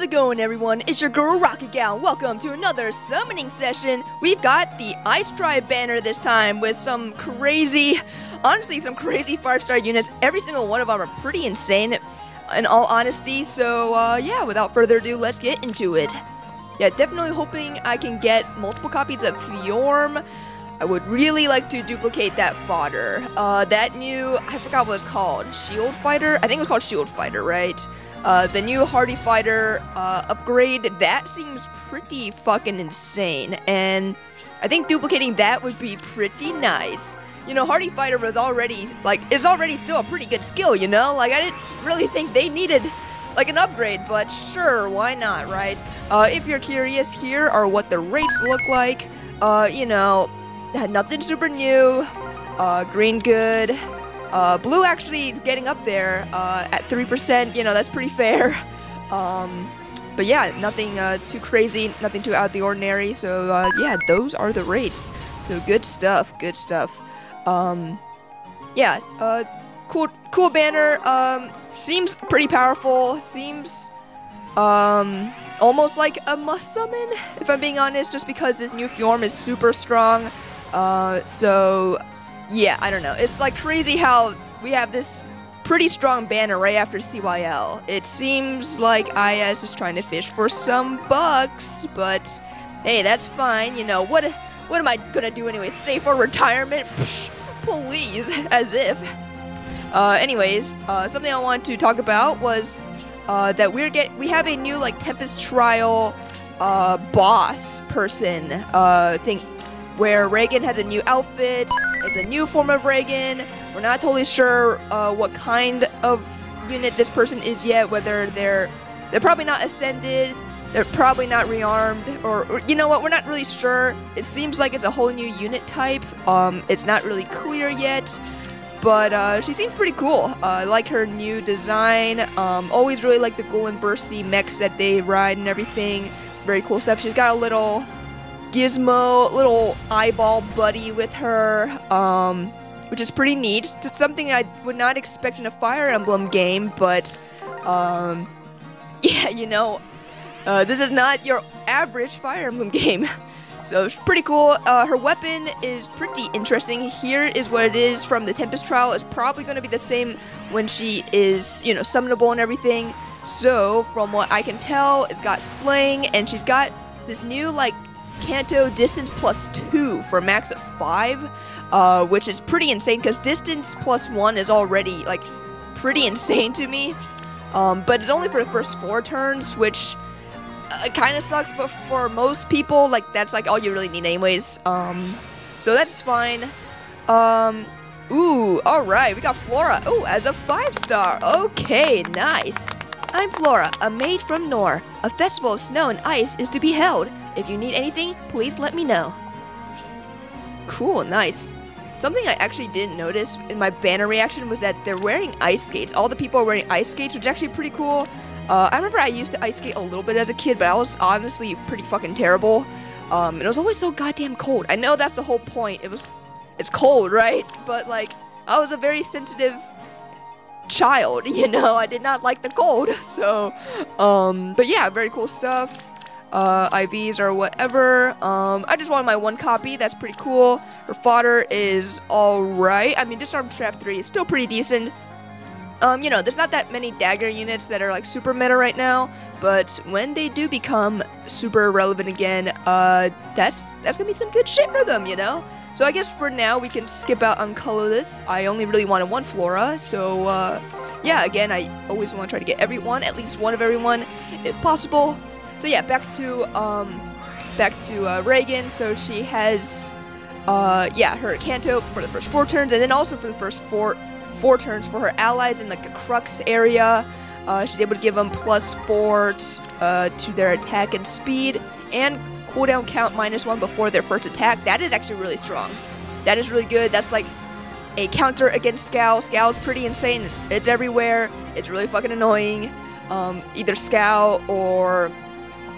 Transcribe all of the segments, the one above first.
how's it going, everyone? It's your girl Rocket Gal. Welcome to another summoning session. We've got the Ice Tribe banner this time with some crazy, honestly, some crazy 5-star units. Every single one of them are pretty insane, in all honesty. So, yeah, without further ado, let's get into it. Yeah, definitely hoping I can get multiple copies of Fjorm. I would really like to duplicate that fodder. That new, I forgot what it's called, Shield Fighter? I think it was called Shield Fighter, right? The new Hardy Fighter upgrade, that seems pretty fucking insane, and I think duplicating that would be pretty nice. You know, Hardy Fighter was already, is already still a pretty good skill, you know? Like, I didn't really think they needed, an upgrade, but sure, why not, right? If you're curious, here are what the rates look like. You know, nothing super new, green good. Blue actually is getting up there at 3%, you know, that's pretty fair. But yeah, nothing too crazy, nothing too out of the ordinary, so yeah, those are the rates. So good stuff, good stuff. Yeah, cool banner, seems pretty powerful, seems almost like a must summon, if I'm being honest, just because this new Fjorm is super strong. So yeah, I don't know. It's like crazy how we have this pretty strong banner right after CYL. It seems like IS is trying to fish for some bucks, but hey, that's fine. You know, what am I gonna do anyway? Stay for retirement? Psh, please, as if. Anyways, something I wanted to talk about was that we have a new Tempest Trial boss person thing, where Reagan has a new outfit. It's a new form of Reagan. We're not totally sure what kind of unit this person is yet, whether they're probably not ascended, they're probably not rearmed, or you know what, we're not really sure. It seems like it's a whole new unit type. It's not really clear yet, but she seems pretty cool. I like her new design. Always really like the Ghoul and Bursty mechs that they ride and everything. Very cool stuff. She's got a little Gizmo, little eyeball buddy with her, which is pretty neat. It's something I would not expect in a Fire Emblem game, but yeah, you know, this is not your average Fire Emblem game. So it's pretty cool. Her weapon is pretty interesting. Here is what it is from the Tempest Trial. It's probably going to be the same when she is, you know, summonable and everything. So from what I can tell, it's got Slaying, and she's got this new, Canto distance +2 for a max of 5, which is pretty insane because distance +1 is already pretty insane to me. But it's only for the first 4 turns, which kind of sucks. But for most people, that's all you really need anyways. So that's fine. Ooh, all right, we got Flora. Ooh, as a 5-star. Okay, nice. I'm Flora, a maid from Nor. A festival of snow and ice is to be held. If you need anything, please let me know. Cool, nice. Something I actually didn't notice in my banner reaction was that they're wearing ice skates. All the people are wearing ice skates, which is actually pretty cool. I remember I used to ice skate a little bit as a kid, but I was honestly pretty fucking terrible. And it was always so goddamn cold. I know that's the whole point. It's cold, right? But I was a very sensitive child, you know, I did not like the cold, so, but yeah, very cool stuff. IVs or whatever. I just wanted my 1 copy, that's pretty cool. Her fodder is alright. I mean, Disarm Trap 3 is still pretty decent. You know, there's not that many dagger units that are super meta right now, but when they do become super relevant again, that's gonna be some good shit for them, you know? So I guess for now we can skip out on colorless. I only really wanted 1 Flora, so yeah, again, I always want to try to get at least one of everyone, if possible. So yeah, back to Reagan. So she has yeah, her Canto for the first 4 turns, and then also for the first four turns for her allies in the Crux area. She's able to give them +4 to their attack and speed, and cooldown count -1 before their first attack. That is actually really strong. That is really good. That's a counter against Scowl. Scowl's pretty insane. It's everywhere. It's really fucking annoying. Either Scowl or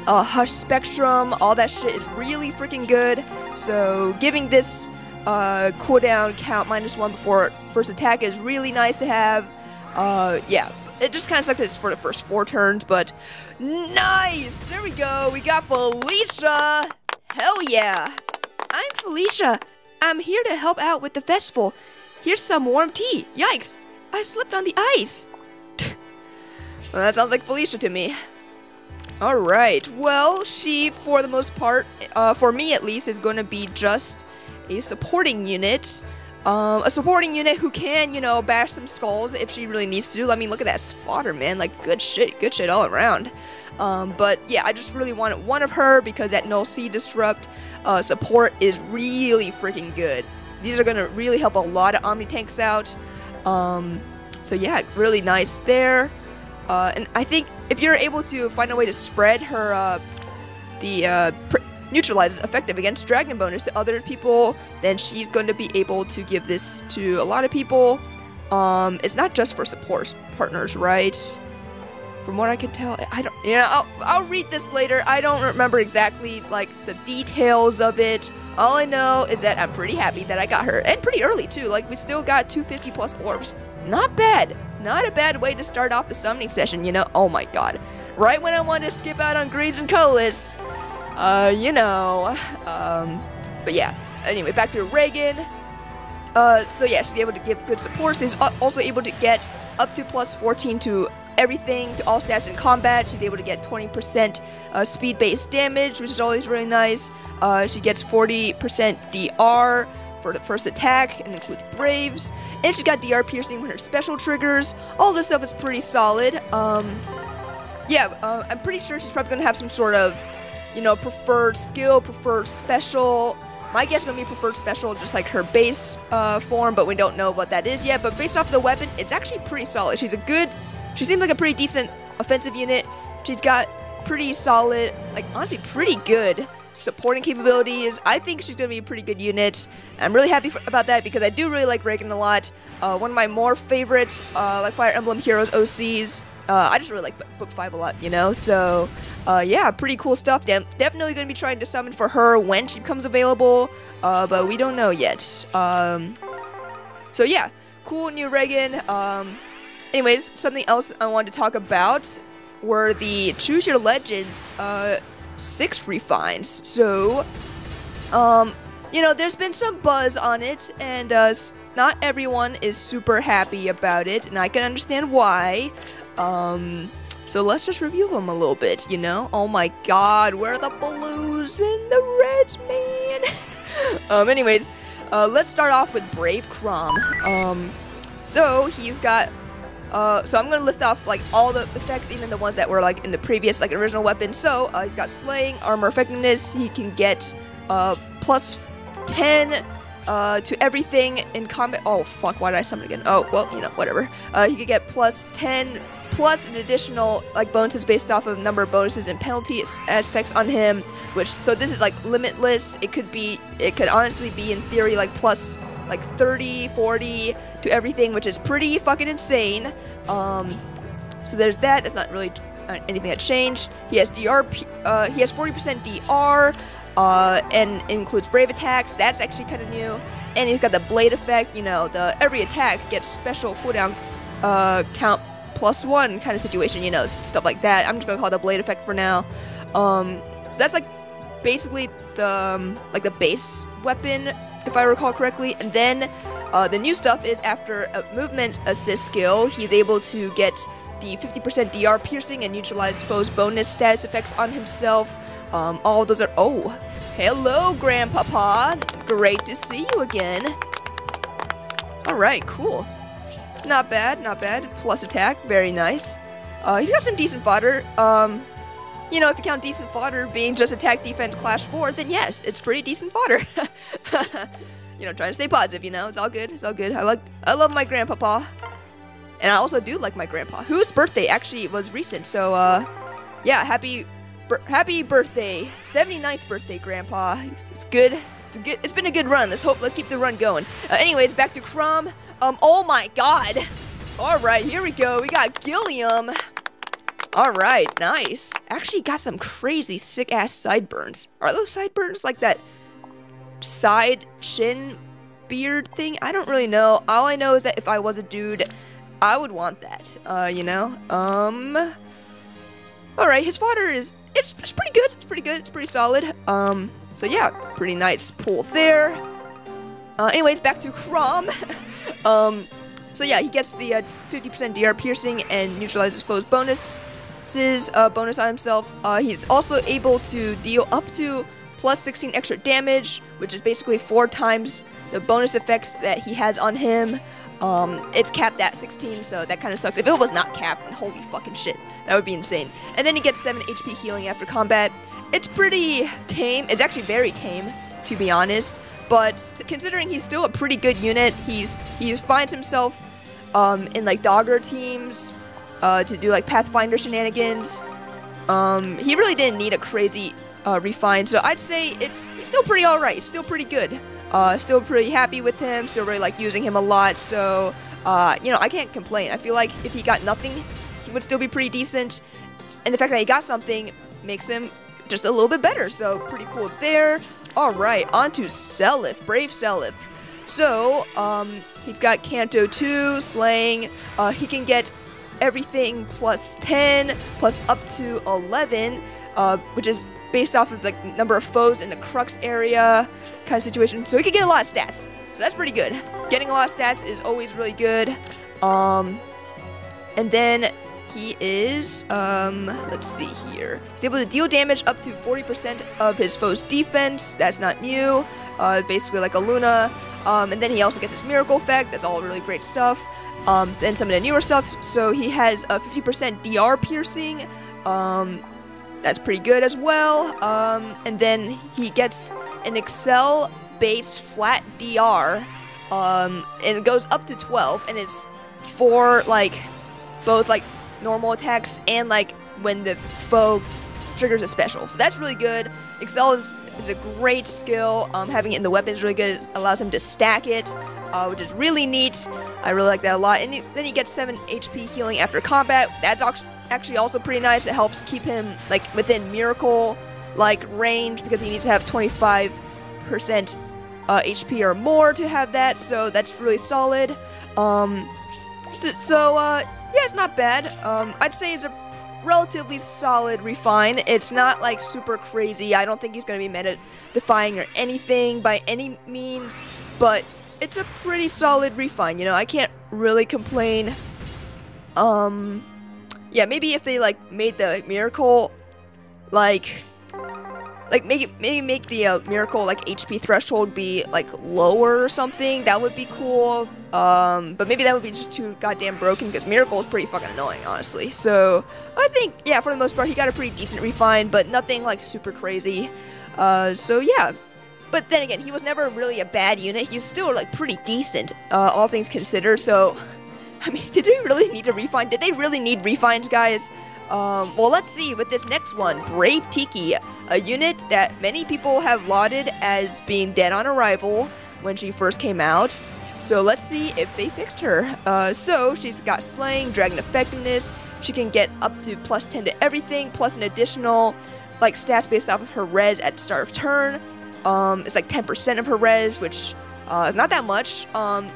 Hush Spectrum, all that shit is really freaking good. So giving this cooldown count -1 before first attack is really nice to have. Yeah, It just kind of sucks that it's for the first 4 turns, but nice! There we go. We got Felicia. Hell yeah. I'm Felicia. I'm here to help out with the festival. Here's some warm tea. Yikes. I slipped on the ice. Well, that sounds like Felicia to me. Alright. Well, she, for the most part, for me at least, is going to be just a supporting unit. A supporting unit who can, you know, bash some skulls if she really needs to. I mean, look at that fodder, man. Like, good shit all around. But yeah, I just really wanted one of her because that Null Sea Disrupt support is really freaking good. These are gonna really help a lot of Omni tanks out. So yeah, really nice there. And I think if you're able to find a way to spread her neutralizes effective against dragon bonus to other people, then she's going to be able to give this to a lot of people. It's not just for support partners, right? From what I can tell, I don't, you know, I'll read this later. I don't remember exactly like the details of it. All I know is that I'm pretty happy that I got her, and pretty early too. Like, we still got 250 plus orbs. Not bad. Not a bad way to start off the summoning session, you know. Oh my god. Right when I wanted to skip out on greens and colorless. You know, but yeah, anyway, back to Reagan. So yeah, she's able to give good support. She's also able to get up to plus 14 to everything, to all stats in combat. She's able to get 20% speed-based damage, which is always really nice. She gets 40% DR for the first attack, and includes Braves. And she's got DR piercing with her special triggers. All this stuff is pretty solid. Yeah, I'm pretty sure she's probably gonna have some sort of, you know, preferred skill, preferred special. My guess is going to be preferred special, just like her base form, but we don't know what that is yet. But based off the weapon, it's actually pretty solid. She seems like a pretty decent offensive unit. She's got pretty solid, like honestly pretty good supporting capabilities. I think she's going to be a pretty good unit. I'm really happy about that because I do really like Reagan a lot. One of my more favorite like Fire Emblem Heroes OCs. I just really like Book 5 a lot, you know, so, yeah, pretty cool stuff. Definitely going to be trying to summon for her when she becomes available, but we don't know yet. So, yeah, cool new Reagan. Anyways, something else I wanted to talk about were the Choose Your Legends 6 refines. So, you know, there's been some buzz on it, and not everyone is super happy about it, and I can understand why. So let's just review them a little bit, you know? Oh my god, where are the blues and the reds, man? Anyways, let's start off with Brave Crom. So he's got, so I'm gonna list off like all the effects, even the ones that were like in the previous, like original weapon. So, he's got Slaying, Armor Effectiveness, he can get, plus 10, to everything in combat. Oh fuck, why did I summon again? Oh, well, you know, whatever. He could get plus 10 plus an additional like bonuses based off of number of bonuses and penalty aspects on him, which, so this is like limitless. It could honestly be in theory like plus like 30, 40 to everything, which is pretty fucking insane. So there's that. That's not really anything that changed. He has DR, he has 40% DR, and includes Brave attacks. That's actually kind of new. And he's got the Blade effect, you know, the every attack gets special cooldown count +1 kind of situation, you know, stuff like that. I'm just gonna call it the Blade effect for now. So that's like basically the like the base weapon, if I recall correctly. And then the new stuff is after a movement assist skill, he's able to get the 50% DR piercing and neutralize foes bonus status effects on himself. All of those are, oh, hello Grandpapa, great to see you again. Alright, cool. Not bad, not bad. Plus attack, very nice. He's got some decent fodder. You know, if you count decent fodder being just attack, defense, clash 4, then yes, it's pretty decent fodder. You know, trying to stay positive, you know, it's all good, it's all good. I love my Grandpapa. And I also do like my grandpa, whose birthday actually was recent, so, yeah, happy birthday, 79th birthday, Grandpa. It's good. It's been a good run. Let's keep the run going. Anyways, back to Crom. Oh my god. Alright, here we go. We got Gilliam. Alright, nice. Actually got some crazy sick-ass sideburns. Are those sideburns like that side chin beard thing? I don't really know. All I know is that if I was a dude, I would want that, you know? Alright, his fodder is, it's pretty good, it's pretty solid. So yeah, pretty nice pull there. Anyways, back to Chrom. So yeah, he gets the 50% DR piercing and neutralizes foes bonus on himself. He's also able to deal up to plus 16 extra damage, which is basically 4 times the bonus effects that he has on him. It's capped at 16, so that kind of sucks. If it was not capped, holy fucking shit, that would be insane. And then he gets 7 HP healing after combat. It's pretty tame. It's actually very tame, to be honest. But considering he's still a pretty good unit, he finds himself in like Dogger teams to do like Pathfinder shenanigans. He really didn't need a crazy refine, so I'd say he's still pretty alright. He's still pretty good. Still pretty happy with him. Still really like using him a lot. So you know, I can't complain. I feel like if he got nothing, he would still be pretty decent. And the fact that he got something makes him just a little bit better. So pretty cool there. Alright, on to Seliph, Brave Seliph. So, he's got Canto 2, Slaying, he can get everything plus 10, plus up to 11, which is based off of the number of foes in the Crux area kind of situation. So he can get a lot of stats, so that's pretty good. Getting a lot of stats is always really good. And then he is, let's see here. He's able to deal damage up to 40% of his foe's defense. That's not new. Basically like a Luna. And then he also gets his Miracle effect. That's all really great stuff. And some of the newer stuff. So he has a 50% DR piercing. That's pretty good as well. And then he gets an Excel base flat DR. And it goes up to 12. And it's for like both like normal attacks and like when the foe triggers a special. So that's really good. Excel is a great skill. Having it in the weapon is really good. It allows him to stack it, which is really neat. I really like that a lot. And then he gets 7 HP healing after combat. That's actually also pretty nice. It helps keep him like within Miracle like range because he needs to have 25% HP or more to have that. So that's really solid. Yeah, it's not bad. I'd say it's a relatively solid refine. It's not like super crazy. I don't think he's going to be meta-defying or anything by any means, but it's a pretty solid refine, you know. I can't really complain. Yeah, maybe if they like made the Miracle maybe make the Miracle like HP threshold be like lower or something, that would be cool. But maybe that would be just too goddamn broken because Miracle is pretty fucking annoying, honestly. So I think, yeah, for the most part, he got a pretty decent refine, but nothing like super crazy. So yeah. But then again, he was never really a bad unit. He was still like pretty decent, all things considered. So, I mean, did we really need a refine? Did they really need refines, guys? Well, let's see with this next one, Brave Tiki, a unit that many people have lauded as being dead on arrival when she first came out. So let's see if they fixed her. So she's got Slaying, Dragon Effectiveness. She can get up to plus 10 to everything, plus an additional like stats based off of her res at the start of turn. It's like 10% of her res, which is not that much.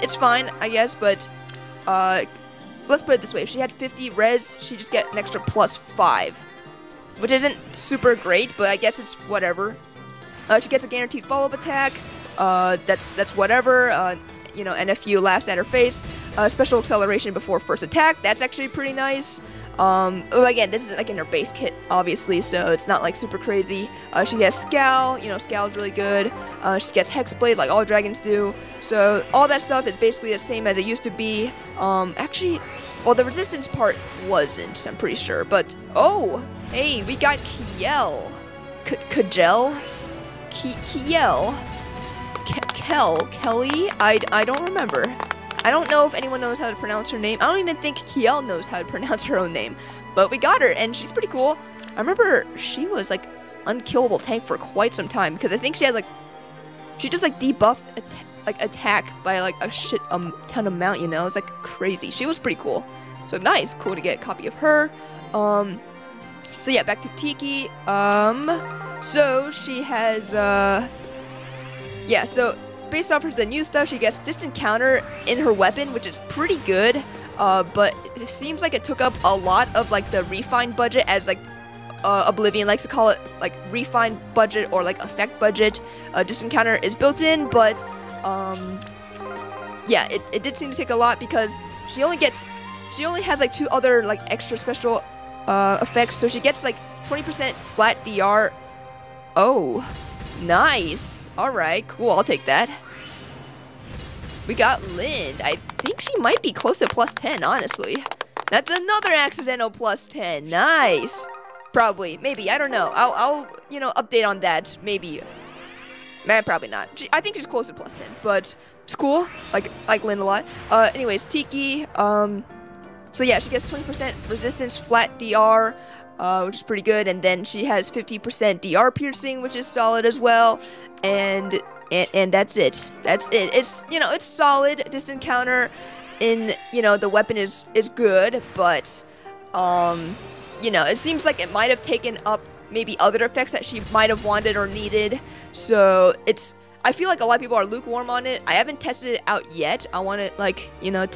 It's fine, I guess, but let's put it this way. If she had 50 res, she'd just get an extra plus 5, which isn't super great, but I guess it's whatever. She gets a guaranteed follow-up attack. That's whatever. You know, NFU laughs at her face. Special acceleration before first attack. That's actually pretty nice. Again, this is like in her base kit, obviously, so it's not like super crazy. She has Scowl. You know, Scowl's really good. She gets Hexblade like all dragons do. So all that stuff is basically the same as it used to be. Actually, well, the resistance part wasn't, I'm pretty sure. But, oh, hey, we got Kiel. Kajel? Kiel? Kelly? I don't remember. I don't know if anyone knows how to pronounce her name. I don't even think Kiel knows how to pronounce her own name. But we got her, and she's pretty cool. I remember she was, like, unkillable tank for quite some time. Because I think she had, like... She just, like, debuffed, attack by, like, a shit ton amount, you know? It was, like, crazy. She was pretty cool. So, nice. Cool to get a copy of her. So, yeah, back to Tiki. So, she has, yeah, so... Based off of the new stuff, she gets distant counter in her weapon, which is pretty good. but it seems like it took up a lot of like the refined budget, as like Oblivion likes to call it, like refined budget or like effect budget. Distant counter is built in, but yeah, it did seem to take a lot because she only has like 2 other like extra special effects, so she gets like 20% flat DR. Oh, nice. All right, cool. I'll take that. We got Lind. I think she might be close to +10, honestly. That's another accidental +10. Nice. Probably, maybe. I don't know. I'll you know, update on that. Maybe. Man, probably not. I think she's close to +10, but it's cool. Like Lind a lot. Anyways, Tiki. So yeah, she gets 20% resistance flat DR, which is pretty good, and then she has 50% DR piercing, which is solid as well, and that's it. That's it. It's, you know, it's solid. Distant counter in, you know, the weapon is good, but you know, it seems like it might have taken up maybe other effects that she might have wanted or needed. So I feel like a lot of people are lukewarm on it. I haven't tested it out yet. I want to, like, you know,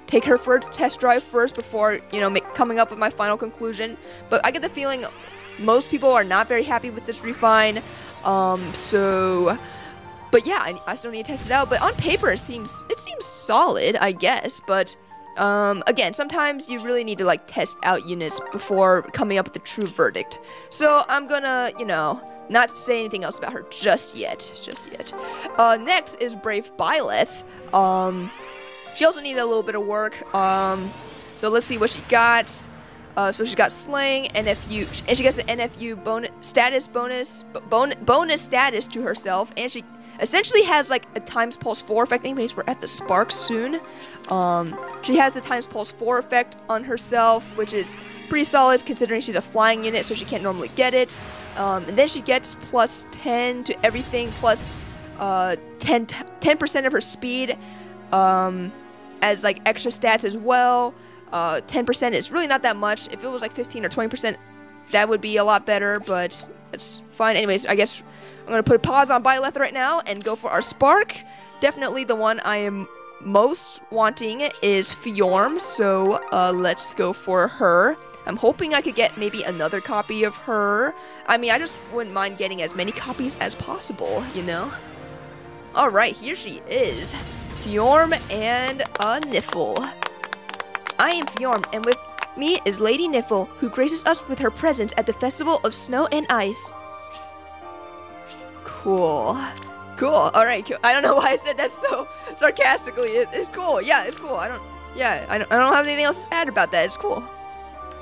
take her for a test drive first before, you know, coming up with my final conclusion. But I get the feeling most people are not very happy with this refine. But yeah, I still need to test it out. But on paper, it seems solid, I guess. But again, sometimes you really need to like test out units before coming up with a true verdict. So I'm gonna, you know, not say anything else about her just yet. Next is Brave Byleth. She also needed a little bit of work. So let's see what she got. So she got Slaying, NFU, and she gets the NFU bonus status to herself, and she essentially has like a times pulse 4 effect. Anyways, we're at the Spark soon. She has the times pulse 4 effect on herself, which is pretty solid considering she's a flying unit, so she can't normally get it. And then she gets +10 to everything, plus 10% of her speed as like extra stats as well. 10% is really not that much. If it was like 15 or 20%, that would be a lot better, but that's fine. Anyways, I guess I'm going to put a pause on Byleth right now and go for our Spark. Definitely the one I am most wanting is Fjorm, so let's go for her. I'm hoping I could get maybe another copy of her. I mean, I just wouldn't mind getting as many copies as possible, you know? Alright, here she is. Fjorm and Niffle. I am Fjorm, and with me is Lady Niffle, who graces us with her presence at the Festival of Snow and Ice. Cool. Alright, cool. I don't know why I said that so sarcastically. It's cool. Yeah, it's cool. I don't have anything else to add about that. It's cool.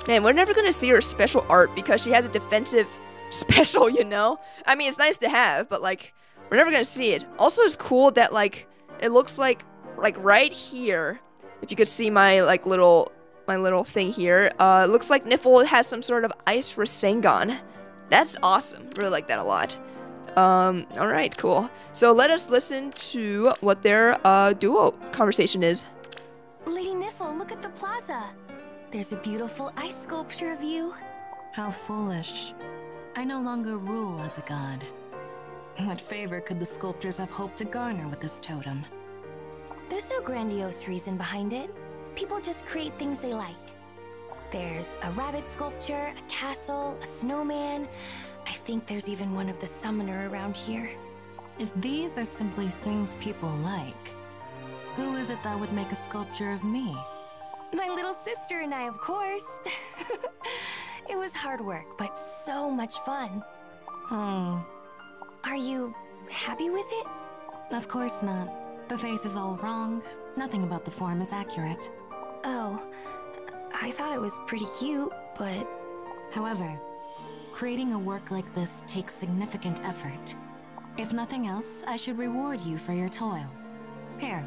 Man, we're never gonna see her special art because she has a defensive special, you know? I mean, it's nice to have, but like, we're never gonna see it. Also, it's cool that like, it looks like right here, if you could see my like little thing here, it looks like Niffle has some sort of ice Rasengan. That's awesome. Really like that a lot. Alright, cool. So let us listen to what their duo conversation is. Lady Niffle, look at the plaza. There's a beautiful ice sculpture of you. How foolish. I no longer rule as a god. What favor could the sculptors have hoped to garner with this totem? There's no grandiose reason behind it. People just create things they like. There's a rabbit sculpture, a castle, a snowman. I think there's even one of the summoner around here. If these are simply things people like, who is it that would make a sculpture of me? My little sister and I, of course. It was hard work, but so much fun. Are you happy with it? Of course not. The face is all wrong. Nothing about the form is accurate. Oh, I thought it was pretty cute, but... However, creating a work like this takes significant effort. If nothing else, I should reward you for your toil. Here,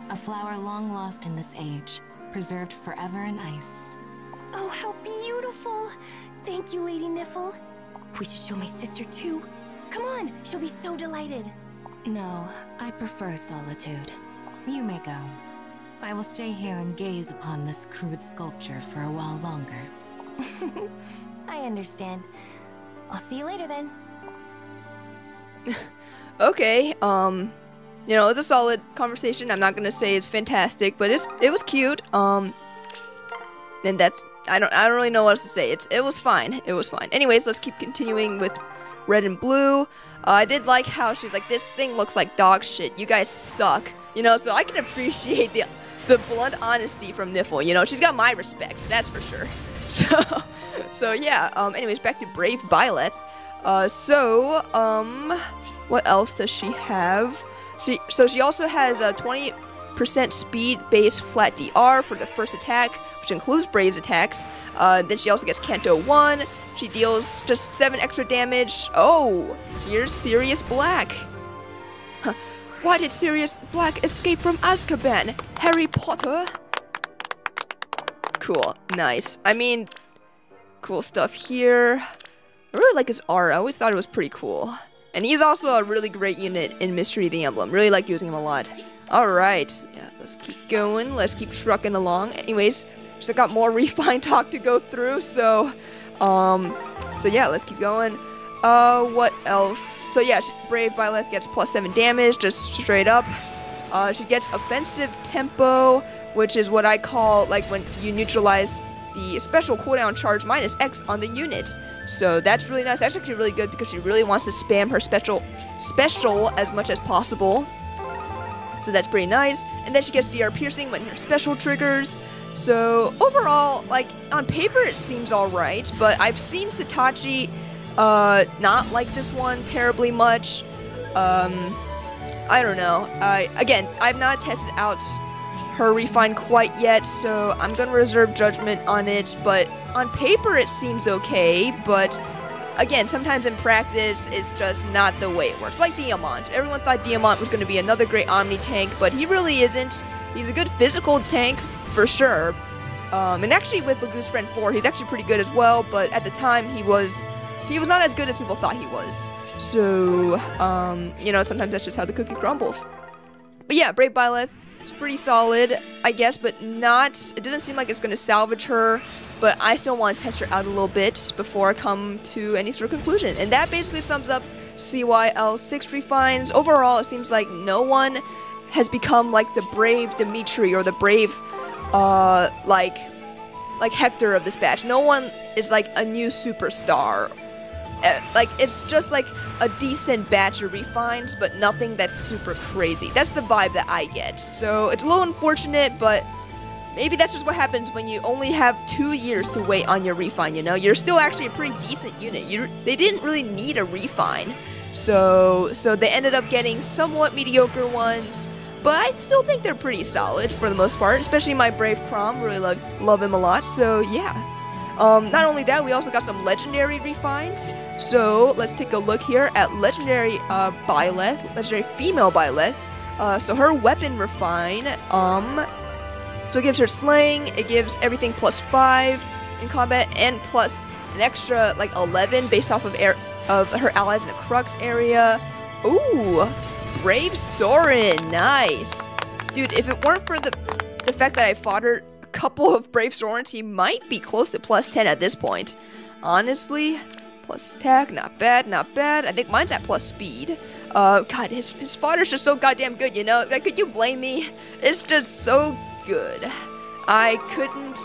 a flower long lost in this age, preserved forever in ice. Oh, how beautiful! Thank you, Lady Niffle. We should show my sister too. Come on, she'll be so delighted. No, I prefer solitude. You may go. I will stay here and gaze upon this crude sculpture for a while longer. I understand. I'll see you later then. Okay, You know, it's a solid conversation. I'm not gonna say it's fantastic, but it was cute. And that's I don't really know what else to say. It was fine. It was fine. Anyways, let's keep continuing with red and blue. I did like how she was like, this thing looks like dog shit. You guys suck. You know, so I can appreciate the blunt honesty from Niffle. You know, she's got my respect. That's for sure. So yeah. Anyways, back to Brave Byleth. What else does she have? So she also has a 20% speed-based flat DR for the first attack, which includes Brave's attacks. Then she also gets Kanto 1. She deals just 7 extra damage. Oh, here's Sirius Black. Huh. Why did Sirius Black escape from Azkaban? Harry Potter? Cool, nice. I mean, cool stuff here. I really like his aura. I always thought it was pretty cool. And he's also a really great unit in Mystery the Emblem. Really like using him a lot. Alright. Yeah, let's keep going. Let's keep trucking along. Anyways, still got more Refine talk to go through, so yeah, let's keep going. What else? So yeah, Brave Byleth gets +7 damage, just straight up. She gets Offensive Tempo, which is what I call, like, when you neutralize the special cooldown charge -X on the unit. So that's really nice. That's actually really good because she really wants to spam her special as much as possible. So that's pretty nice. And then she gets DR Piercing when her special triggers. So overall, like, on paper it seems alright, but I've seen Satachi not like this one terribly much. I don't know. Again, I've not tested out her Refine quite yet, so I'm gonna reserve judgment on it, but on paper it seems okay, but again, sometimes in practice it's just not the way it works. Like Diamant. Everyone thought Diamant was gonna be another great Omni tank, but he really isn't. He's a good physical tank, for sure. And actually with Lagoose Friend 4, he's actually pretty good as well, but at the time he was not as good as people thought he was. So, you know, sometimes that's just how the cookie crumbles. But yeah, Brave Byleth, it's pretty solid, I guess, but it doesn't seem like it's going to salvage her, but I still want to test her out a little bit before I come to any sort of conclusion. And that basically sums up CYL6 refines. Overall, it seems like no one has become like the brave Dimitri or the brave, like Hector of this batch. No one is like a new superstar. Like, it's just like a decent batch of refines, but nothing that's super crazy. That's the vibe that I get. So it's a little unfortunate, but maybe that's just what happens when you only have 2 years to wait on your refine, you know? You're still actually a pretty decent unit. They didn't really need a refine. So they ended up getting somewhat mediocre ones, but I still think they're pretty solid for the most part, especially my Brave Crom. Really love him a lot, so yeah. Not only that, we also got some legendary refines. So let's take a look here at legendary Byleth, legendary female Byleth. So her weapon refine, so it gives her slaying, it gives everything +5 in combat, and plus an extra like 11 based off of her allies in a crux area. Ooh, Brave Sorin, nice. Dude, if it weren't for the fact that I fought her couple of Brave Sorins, he might be close to +10 at this point. Honestly, plus attack, not bad, not bad. I think mine's at plus speed. God, his fodder's just so goddamn good, you know? Like, could you blame me? It's just so good. I couldn't,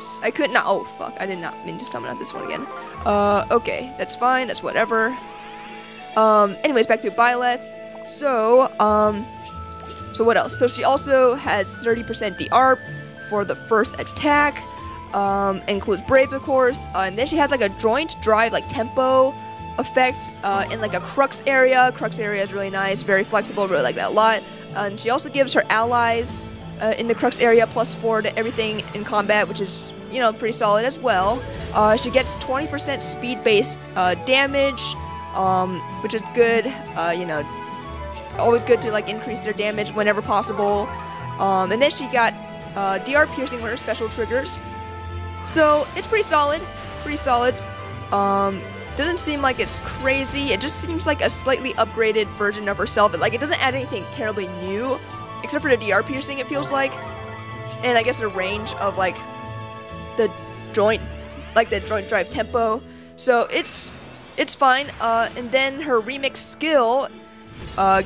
oh fuck, I did not mean to summon out this one again. Okay, that's fine, that's whatever. Anyways, back to Byleth. So what else? So she also has 30% DR for the first attack, includes Brave, of course, and then she has like a joint drive, like tempo effect in like a crux area. Crux area is really nice, very flexible, really like that a lot. And she also gives her allies in the crux area +4 to everything in combat, which is, you know, pretty solid as well. She gets 20% speed-based damage, which is good. You know, always good to like increase their damage whenever possible. And then she got DR Piercing with her special triggers. So it's pretty solid, doesn't seem like it's crazy. It just seems like a slightly upgraded version of herself. Like, it doesn't add anything terribly new, except for the DR Piercing, it feels like. And I guess the range of like the joint drive tempo. So it's fine. And then her remix skill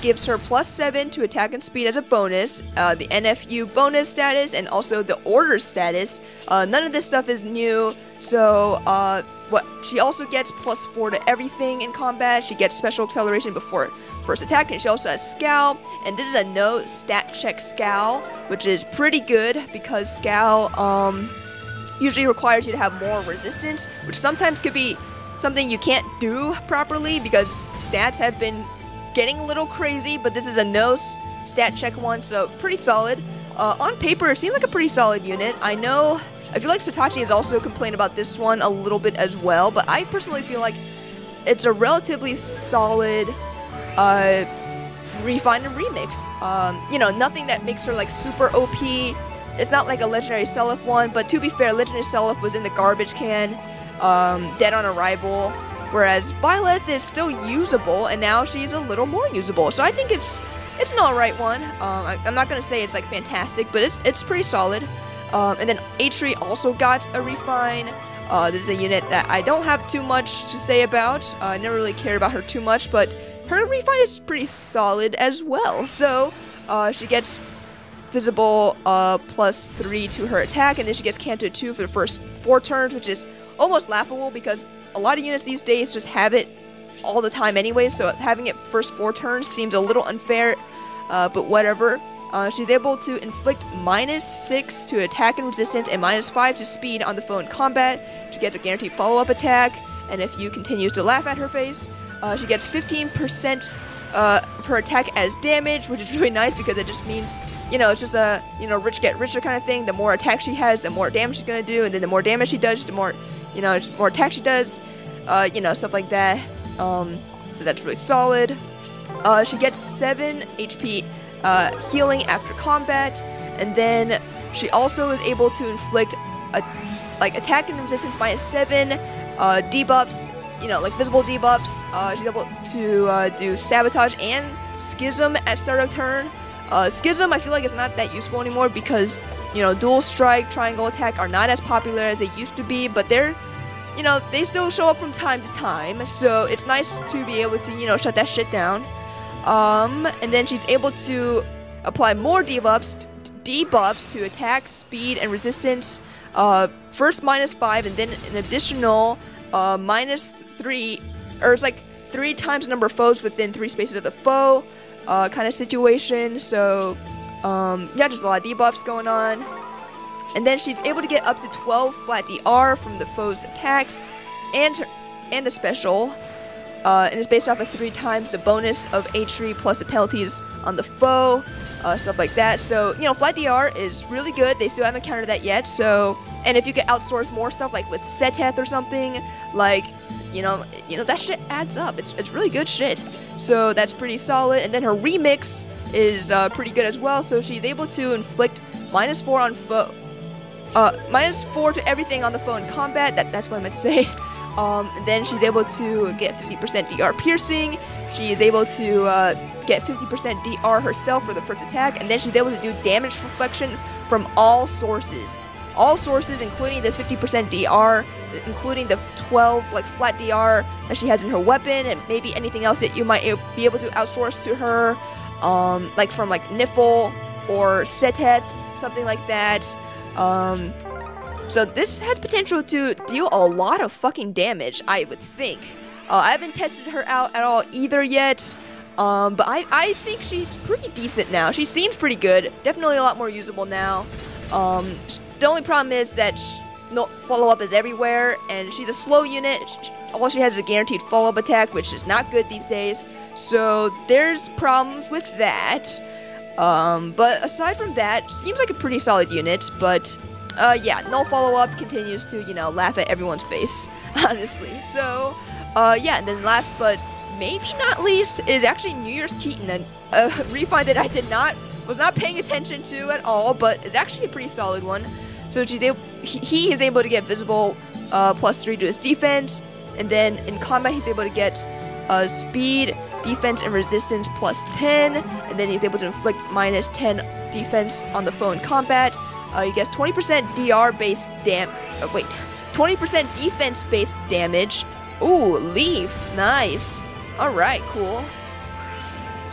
gives her +7 to attack and speed as a bonus, the NFU bonus status, and also the order status. None of this stuff is new, so she also gets +4 to everything in combat. She gets special acceleration before first attack, and she also has Scowl, and this is a no stat check Scowl, which is pretty good because Scowl usually requires you to have more resistance, which sometimes could be something you can't do properly because stats have been getting a little crazy, but this is a no stat check one, so pretty solid. On paper, it seemed like a pretty solid unit. I feel like Satoshi has also complained about this one a little bit as well, but I personally feel like it's a relatively solid refine and remix. You know, nothing that makes her like super OP. It's not like a Legendary Seliph one, but to be fair, Legendary Seliph was in the garbage can, dead on arrival, whereas Byleth is still usable, and now she's a little more usable. So I think it's an alright one. I'm not gonna say it's like fantastic, but it's pretty solid. And then H3 also got a refine. This is a unit that I don't have too much to say about. I never really cared about her too much, but her refine is pretty solid as well. So she gets visible +3 to her attack, and then she gets Canto 2 for the first 4 turns, which is almost laughable because a lot of units these days just have it all the time anyway, so having it first 4 turns seems a little unfair, but whatever. She's able to inflict -6 to attack and resistance and -5 to speed on the foe in combat. She gets a guaranteed follow-up attack, and if you continues to laugh at her face, she gets 15% of her attack as damage, which is really nice because it just means, you know, it's just a, you know, rich get richer kind of thing. The more attack she has, the more damage she's gonna do, and then the more damage she does, the more, you know, more attack she does, you know, stuff like that. So that's really solid. She gets 7 HP healing after combat, and then she also is able to inflict attack and resistance -7 debuffs, you know, like visible debuffs. She's able to do sabotage and schism at start of turn. Schism I feel like is not that useful anymore because, you know, dual strike, triangle attack are not as popular as they used to be, but they're, you know, they still show up from time to time, so it's nice to be able to, you know, shut that shit down. And then she's able to apply more debuffs to attack, speed, and resistance. First -5, and then an additional -3, or it's like 3 times the number of foes within 3 spaces of the foe, kind of situation. So, yeah, just a lot of debuffs going on. And then she's able to get up to 12 flat DR from the foe's attacks, and the special. And it's based off of 3 times the bonus of H3 plus the penalties on the foe, stuff like that. So, you know, flat DR is really good. They still haven't countered that yet. So, and if you could outsource more stuff, like with Seteth or something, like, you know, that shit adds up. It's really good shit. So that's pretty solid. And then her remix is pretty good as well. So she's able to inflict -4 on foe, -4 to everything on the foe in combat. That's what I meant to say. And then she's able to get 50% DR piercing. She is able to get 50% DR herself for the first attack, and then she's able to do damage reflection from all sources. All sources, including this 50% DR, including the 12 like flat DR that she has in her weapon, and maybe anything else that you might be able to outsource to her, like from like Niffle or Seteth, something like that. So this has potential to deal a lot of fucking damage, I would think. I haven't tested her out at all either yet, but I think she's pretty decent now. She seems pretty good, definitely a lot more usable now. The only problem is that no follow-up is everywhere, and she's a slow unit. All she has is a guaranteed follow-up attack, which is not good these days. So there's problems with that. But aside from that, seems like a pretty solid unit, but yeah, no follow-up continues to, you know, laugh at everyone's face, honestly. So, yeah, and then last but maybe not least is actually New Year's Keaton, a refine that I was not paying attention to at all, but is actually a pretty solid one. So he is able to get visible +3 to his defense, and then in combat he's able to get speed, defense, and resistance +10, and then he's able to inflict -10 defense on the foe in combat. He gets 20% DR-based 20% defense-based damage. Ooh, Leaf, nice. All right, cool.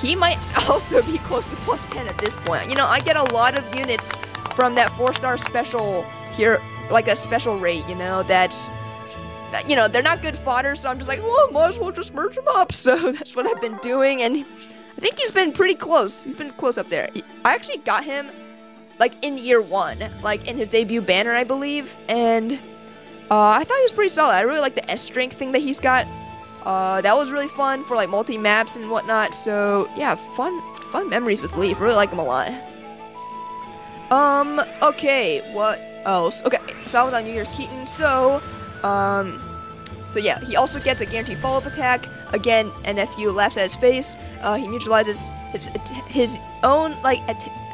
he might also be close to plus 10 at this point. You know, I get a lot of units from that 4-star special here, like a special rate, you know, that's, you know, they're not good fodder, so I'm just like, well, might as well just merge them up. So that's what I've been doing, and I think he's been pretty close. He's been close up there. I actually got him, like, in year 1, like, in his debut banner, I believe, and I thought he was pretty solid. I really like the S-strength thing that he's got. That was really fun for, like, multi-maps and whatnot, so, yeah, fun memories with Leaf. Really like him a lot. Okay, what else? Okay, so I was on New Year's Keaton, so yeah, he also gets a guaranteed follow-up attack. Again, NFU laughs at his face. He neutralizes his own, like,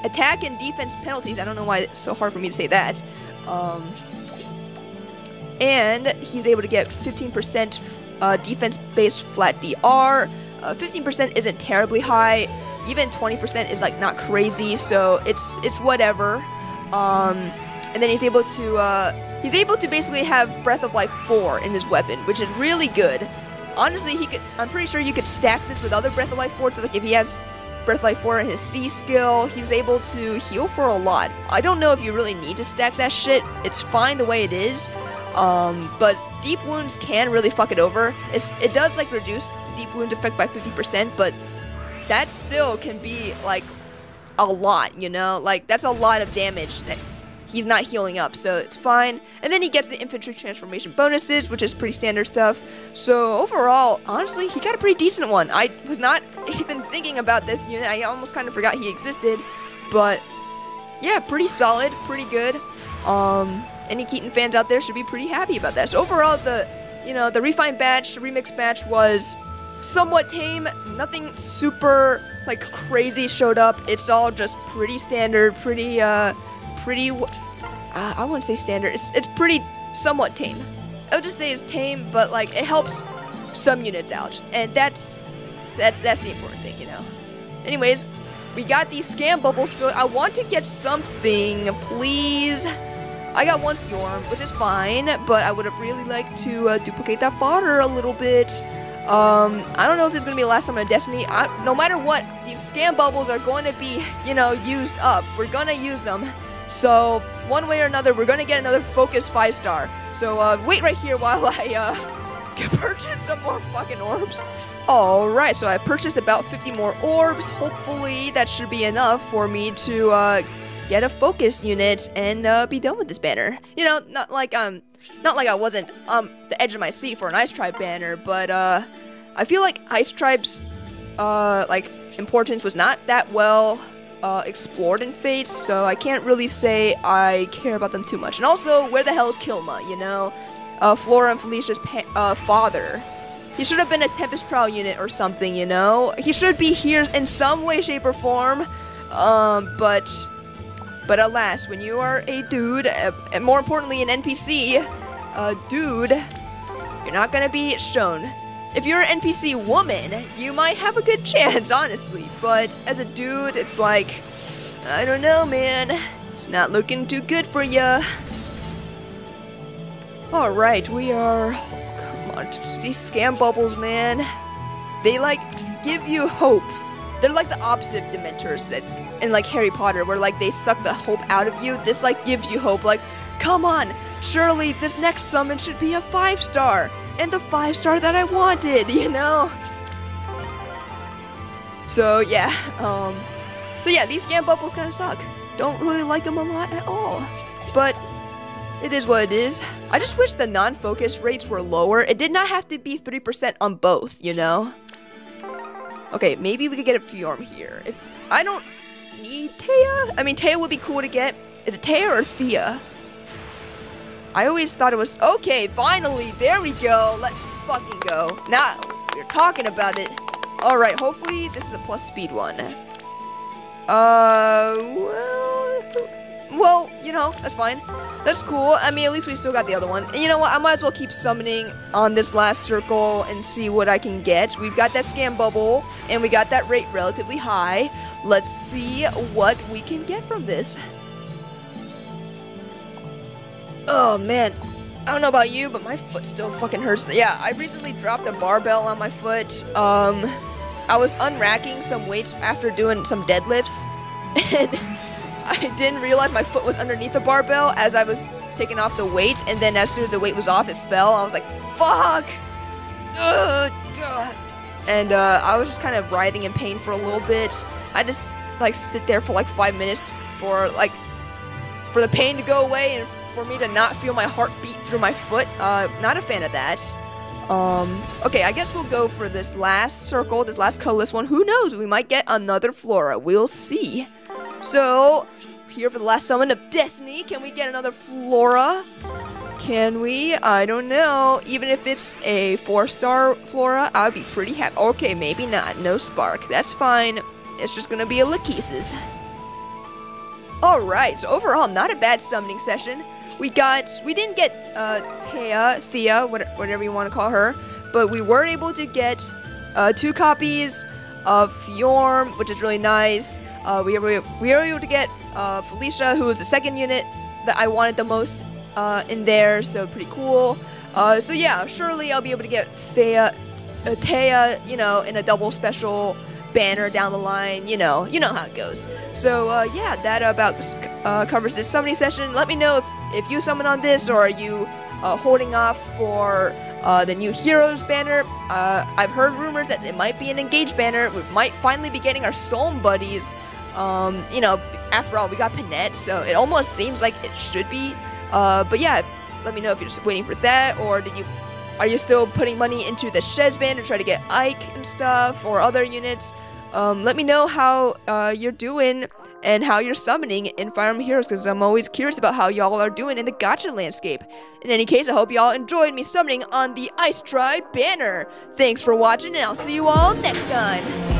attack and defense penalties. I don't know why it's so hard for me to say that. And he's able to get 15% defense-based flat DR. 15% isn't terribly high. Even 20% is, like, not crazy, so it's whatever. And then he's able to basically have Breath of Life 4 in his weapon, which is really good. Honestly, I'm pretty sure you could stack this with other Breath of Life 4, so like if he has Breath of Life 4 in his C skill, he's able to heal for a lot. I don't know if you really need to stack that shit. It's fine the way it is. But deep wounds can really fuck it over. It does, like, reduce deep wounds effect by 50%, but that still can be, like, a lot, you know? Like, that's a lot of damage that he's not healing up, so it's fine. And then he gets the infantry transformation bonuses, which is pretty standard stuff. So overall, honestly, he got a pretty decent one. I was not even thinking about this unit. I almost kind of forgot he existed, but yeah, pretty solid, pretty good. Any Keaton fans out there should be pretty happy about that. So overall, the refined batch, remix batch was somewhat tame. Nothing super, like, crazy showed up. It's all just pretty standard, pretty, I wouldn't say standard. It's pretty somewhat tame. I would just say it's tame, but, like, it helps some units out, and that's the important thing, you know. Anyways, we got these scam bubbles filled. I want to get something, please. I got one Fjorm, which is fine, but I would have really liked to duplicate that fodder a little bit. I don't know if this is going to be the last time on Destiny. No matter what, these scam bubbles are going to be, you know, used up. We're going to use them. So, one way or another, we're going to get another focus 5-star. So, wait right here while I, purchase some more fucking orbs. Alright, so I purchased about 50 more orbs. Hopefully, that should be enough for me to, get a focus unit and, be done with this banner. You know, not like I wasn't the edge of my seat for an Ice Tribe banner, but I feel like Ice Tribe's like importance was not that well explored in Fates, so I can't really say I care about them too much. And also, where the hell is Kilma? You know, Flora and Felicia's father. He should have been a Tempest Trial unit or something. You know, he should be here in some way, shape, or form. But alas, when you are a dude, and more importantly an NPC, dude, you're not gonna be shown. If you're an NPC woman, you might have a good chance, honestly. But as a dude, it's like, I don't know, man. It's not looking too good for ya. Alright, we are... Come on, these scam bubbles, man. They, like, give you hope. They're like the opposite of Dementors that in, like, Harry Potter, where, like, they suck the hope out of you. This, like, gives you hope. Like, come on, surely this next summon should be a 5-star. And the 5-star that I wanted, you know? So, yeah. These scam bubbles kind of suck. Don't really like them a lot at all. But it is what it is. I just wish the non-focus rates were lower. It did not have to be 3% on both, you know? Okay, maybe we could get a Fjorm here. If I don't need Thea? I mean, Thea would be cool to get. Is it Thea or Thea? I always thought it was... Okay, finally, there we go. Let's fucking go. Now, we're talking about it. Alright, hopefully this is a plus speed one. Well, you know, that's fine. That's cool. I mean, at least we still got the other one. And you know what? I might as well keep summoning on this last circle and see what I can get. We've got that scam bubble, and we got that rate relatively high. Let's see what we can get from this. Oh, man. I don't know about you, but my foot still fucking hurts. Yeah, I recently dropped a barbell on my foot. I was unracking some weights after doing some deadlifts, and I didn't realize my foot was underneath the barbell as I was taking off the weight, and then as soon as the weight was off, it fell. I was like, fuck! Ugh, God. And I was just kind of writhing in pain for a little bit. I just like sit there for like 5 minutes for the pain to go away and for me to not feel my heart beat through my foot. Not a fan of that. Okay, I guess we'll go for this last circle, this last colorless one. Who knows? We might get another Flora. We'll see. So, here for the last summon of Destiny. Can we get another Flora? Can we? I don't know. Even if it's a 4-star Flora, I would be pretty happy. Okay, maybe not. No Spark. That's fine. It's just gonna be a Lachesis. Alright, so overall, not a bad summoning session. We didn't get Thea, whatever you want to call her, but we were able to get 2 copies of Fjorm, which is really nice. We were able to get Felicia, who was the second unit that I wanted the most in there, so pretty cool. So yeah, surely I'll be able to get Thea, you know, in a double special banner down the line. You know how it goes. So yeah, that about covers this summoning session. Let me know if you summon on this, or are you holding off for the new Heroes banner. I've heard rumors that it might be an Engage banner. We might finally be getting our Soul buddies. You know, after all, we got Panette, so it almost seems like it should be. But yeah, let me know if you're just waiting for that, or are you still putting money into the Sheds banner to try to get Ike and stuff, or other units? Let me know how you're doing and how you're summoning in Fire Emblem Heroes, because I'm always curious about how y'all are doing in the gacha landscape. In any case, I hope y'all enjoyed me summoning on the Ice Tribe banner. Thanks for watching, and I'll see you all next time.